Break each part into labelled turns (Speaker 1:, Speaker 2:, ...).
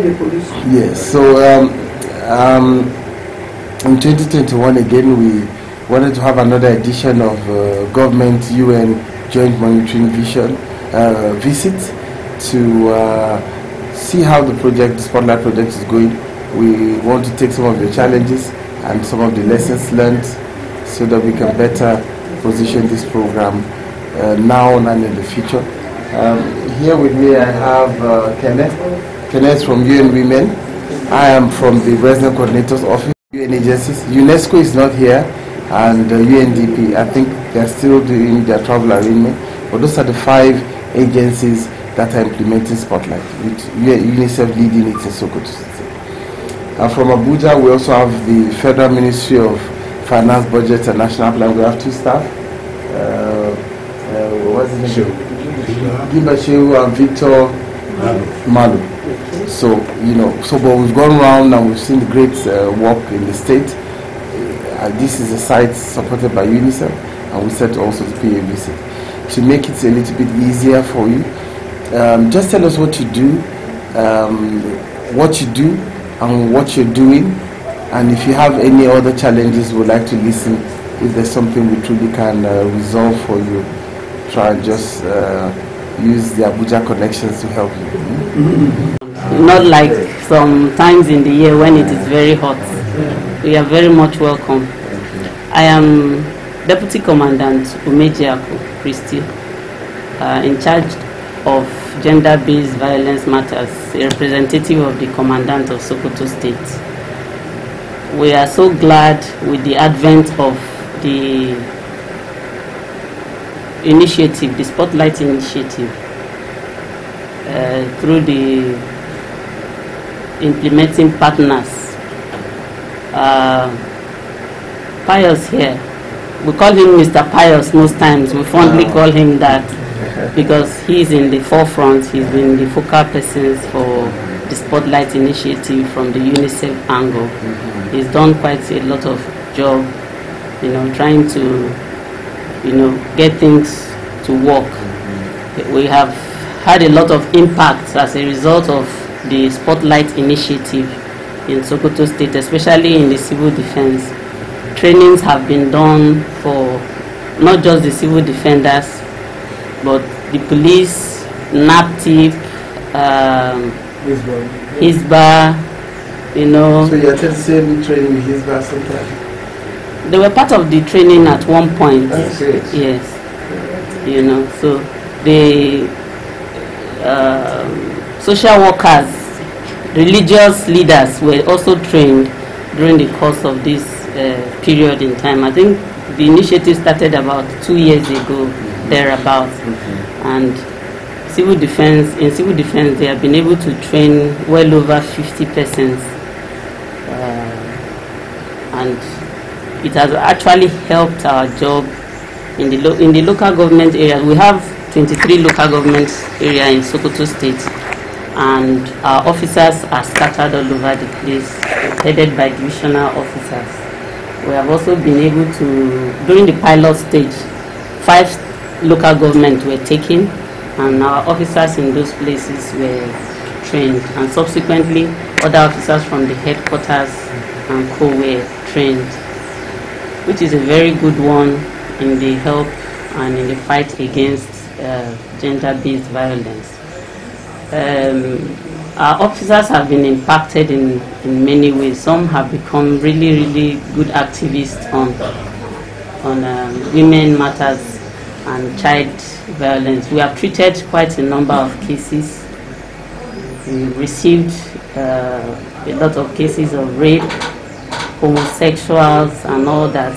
Speaker 1: the police?
Speaker 2: Yes, so in 2021 again we wanted to have another edition of government UN joint monitoring visit to see how the Spotlight project is going. We want to take some of the challenges and some of the lessons learned so that we can better position this program now and in the future. Here with me I have Kenneth from UN Women. I am from the Resident Coordinator's Office, UN agencies. UNESCO is not here, and UNDP, I think they're still doing their travel arrangement, but those are the 5 agencies that are implementing Spotlight, with UNICEF leading it in Sokoto City. From Abuja, we also have the Federal Ministry of Finance, Budget and National Plan. We have 2 staff. What's his name? Gimba Shehu and Victor Malu. So, but we've gone around and we've seen the great work in the state. This is a site supported by UNICEF, and we said also to pay a visit to make it a little bit easier for you. Just tell us what you do, and what you're doing, and if you have any other challenges, we'd like to listen. If there's something we truly can resolve for you, try and just use the Abuja connections to help you.
Speaker 3: Not like some times in the year when it is very hot. We are very much welcome. I am Deputy Commandant Umejiaku Christy, in charge of gender-based violence matters, a representative of the Commandant of Sokoto State. We are so glad with the advent of the initiative, the Spotlight initiative, through the implementing partners. Pius here, we call him Mr. Pius most times. We fondly call him that because he's in the forefront. He's been the focal persons for the Spotlight initiative from the UNICEF angle. He's done quite a lot of job, trying to, get things to work. We have had a lot of impact as a result of the Spotlight initiative in Sokoto State, especially in the civil defense. Trainings have been done for not just the civil defenders, but the police, NAPTIP, HISBA,
Speaker 2: So you attend same training with HISBA sometimes?
Speaker 3: They were part of the training at one point.
Speaker 2: That's great.
Speaker 3: Yes. So the social workers, religious leaders were also trained during the course of this period in time. I think the initiative started about 2 years ago, thereabouts. And in civil defense, they have been able to train well over 50 persons. And it has actually helped our job in the local government area. We have 23 local government area in Sokoto State, and our officers are scattered all over the place, headed by divisional officers. We have also been able to, during the pilot stage, 5 local governments were taken, and our officers in those places were trained, and subsequently other officers from the headquarters and co were trained, which is a very good one in the help and in the fight against gender-based violence. Our officers have been impacted in many ways. Some have become really good activists on women matters and child violence. We have treated quite a number of cases. We received a lot of cases of rape, homosexuals and all that.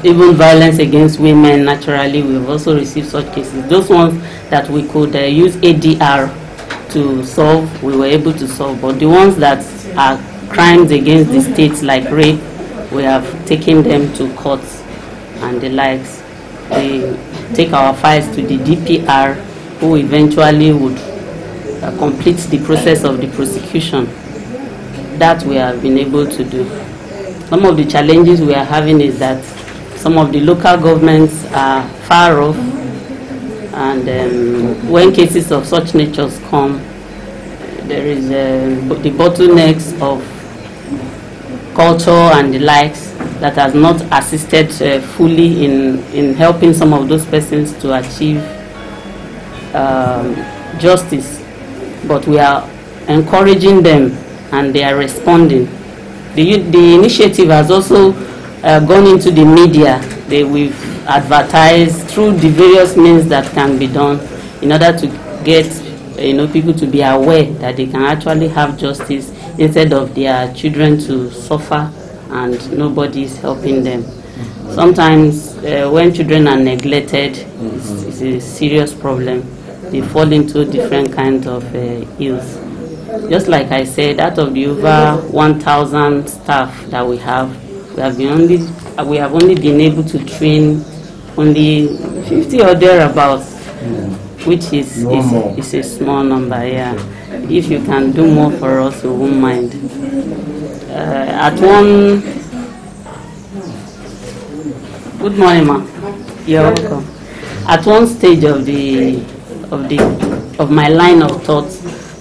Speaker 3: Even violence against women, naturally, we've also received such cases. Those ones that we could use ADR to solve, we were able to solve. But the ones that are crimes against the state, like rape, we have taken them to courts and the likes. We take our files to the DPR, who eventually would complete the process of the prosecution. That we have been able to do. Some of the challenges we are having is that some of the local governments are far off, and when cases of such natures come, there is the bottlenecks of culture and the likes that has not assisted fully in helping some of those persons to achieve justice. But we are encouraging them and they are responding. The initiative has also gone into the media. We've advertised through the various means that can be done in order to get people to be aware that they can actually have justice instead of their children to suffer and nobody is helping them. Sometimes when children are neglected, it's a serious problem. They fall into different kinds of ills. Just like I said, out of the over 1,000 staff that we have only been able to train only 50 or thereabouts, which is a small number. Yeah, if you can do more for us, we won't mind. Good morning, ma. You're welcome. At one stage of my line of thought,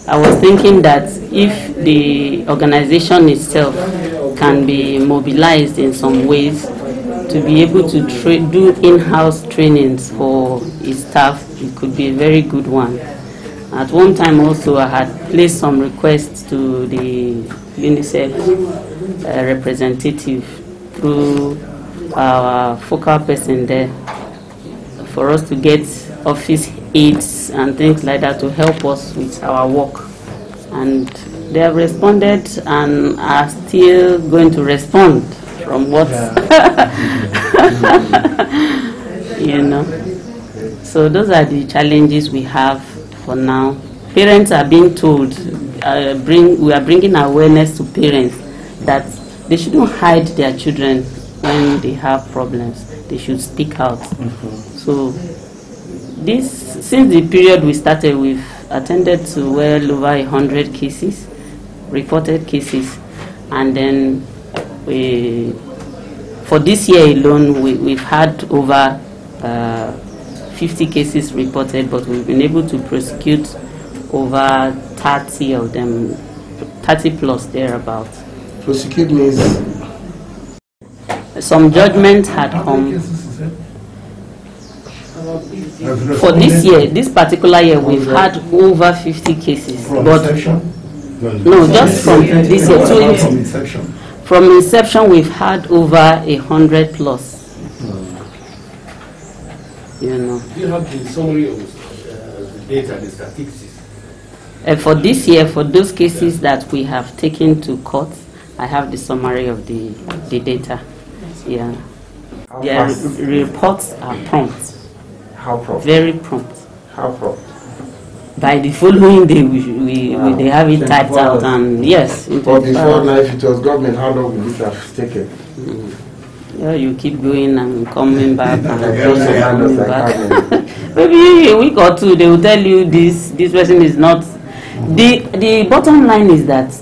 Speaker 3: I was thinking that if the organization itself can be mobilized in some ways to be able to do in-house trainings for its staff, it could be a very good one. At one time also, I had placed some requests to the UNICEF representative through our focal person there for us to get office aides and things like that to help us with our work. And they have responded and are still going to respond from what, So those are the challenges we have for now. Parents are being told, we are bringing awareness to parents that they shouldn't hide their children when they have problems. They should speak out. So since the period we started, we've attended to well over 100 cases, reported cases, and then for this year alone, we've had over 50 cases reported, but we've been able to prosecute over 30 of them, 30 plus thereabouts.
Speaker 2: Prosecute means?
Speaker 3: Some judgment had come. For this year, this particular year, we've had over 50 cases. But no, just from this year. From inception, we've had over 100 plus.
Speaker 1: Do you have the summary of the data, the statistics?
Speaker 3: For this year, for those cases that we have taken to court, I have the summary of the data. Yeah. Their reports are prompt.
Speaker 2: How prompt?
Speaker 3: Very prompt.
Speaker 2: How prompt?
Speaker 3: By the following day, they have it typed out, and yes.
Speaker 2: But before now, if it was government, how long would it have taken?
Speaker 3: Yeah, you keep going and coming back and coming back. Maybe a week or two, they will tell you this person is not. The bottom line is that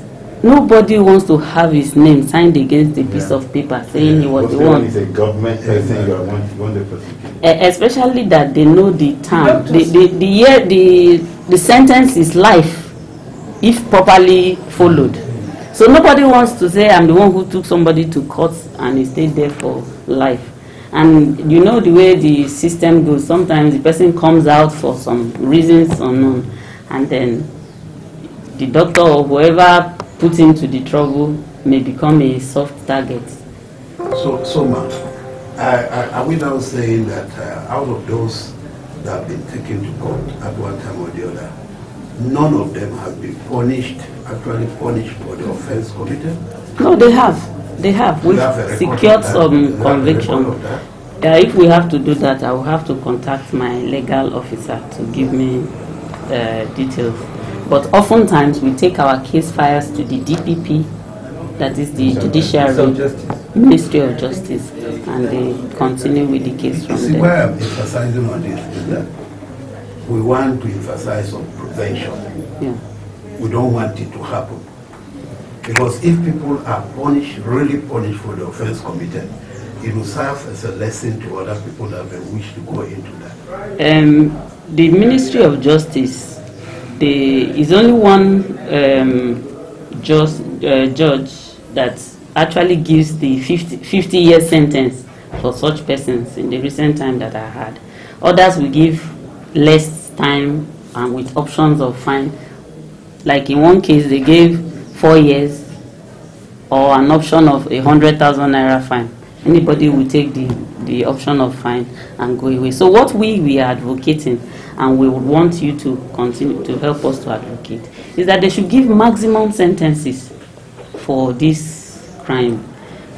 Speaker 3: nobody wants to have his name signed against a piece of paper saying he was the one.
Speaker 4: It's a government person you want the prosecute.
Speaker 3: Especially that they know the term. The sentence is life if properly followed. So nobody wants to say I'm the one who took somebody to court and he stayed there for life. And you know the way the system goes. Sometimes the person comes out for some reasons unknown, and then the doctor or whoever put him to the trouble may become a soft target.
Speaker 5: So ma'am, are we now saying that out of those that have been taken to court at one time or the other, none of them have been actually punished for the offense committed?
Speaker 3: No, they have. We've secured some conviction. If we have to do that, I will have to contact my legal officer to give me details. But oftentimes we take our case files to the DPP, that is the Judiciary Ministry of Justice, and they continue with the case from there.
Speaker 5: Why I'm emphasizing on this is that we want to emphasize on prevention.
Speaker 3: Yeah.
Speaker 5: We don't want it to happen. Because if people are punished, really punished for the offense committed, it will serve as a lesson to other people that may wish to go into that.
Speaker 3: The Ministry of Justice is only one judge that actually gives the 50-year sentence for such persons in the recent time that I had. Others will give less time and with options of fine. Like in one case, they gave 4 years or an option of 100,000 naira fine. Anybody will take the option of fine and go away. So what we are advocating, and we would want you to continue to help us to advocate, is that they should give maximum sentences for this crime,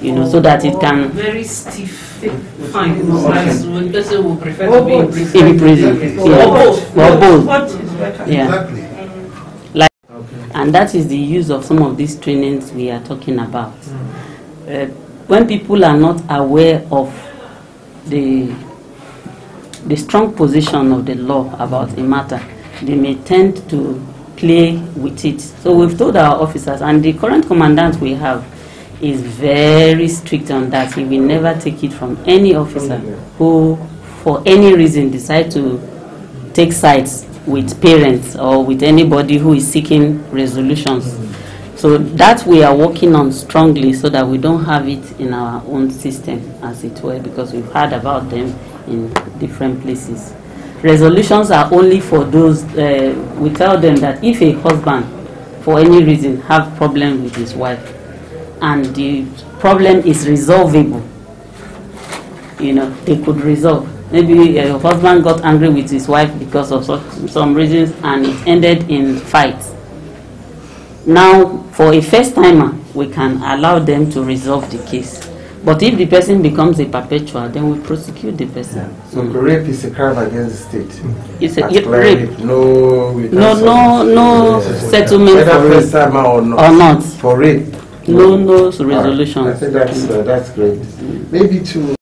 Speaker 3: you know, so that it can
Speaker 6: very stiff fine. One person will prefer to be
Speaker 3: in prison. Yeah. Or both. Yeah.
Speaker 5: Exactly.
Speaker 3: Like, and that is the use of some of these trainings we are talking about. When people are not aware of the strong position of the law about a matter, they may tend to play with it. So we've told our officers, and the current commandant we have is very strict on that. He will never take it from any officer who, for any reason, decide to take sides with parents or with anybody who is seeking resolutions. So that we are working on strongly so that we don't have it in our own system, as it were, because we've heard about them in different places. Resolutions are only for those, we tell them that if a husband, for any reason, have problem with his wife, and the problem is resolvable, you know, they could resolve. Maybe a husband got angry with his wife because of some reasons and it ended in fights. Now, for a first timer, we can allow them to resolve the case. But if the person becomes a perpetual, then we prosecute the person.
Speaker 2: So rape is a crime against the state.
Speaker 3: It's a rape.
Speaker 2: No
Speaker 3: settlement
Speaker 2: whether
Speaker 3: for
Speaker 2: first
Speaker 3: rape
Speaker 2: timer or
Speaker 3: or not.
Speaker 2: For rape.
Speaker 3: No resolution.
Speaker 2: I think that's great. Maybe to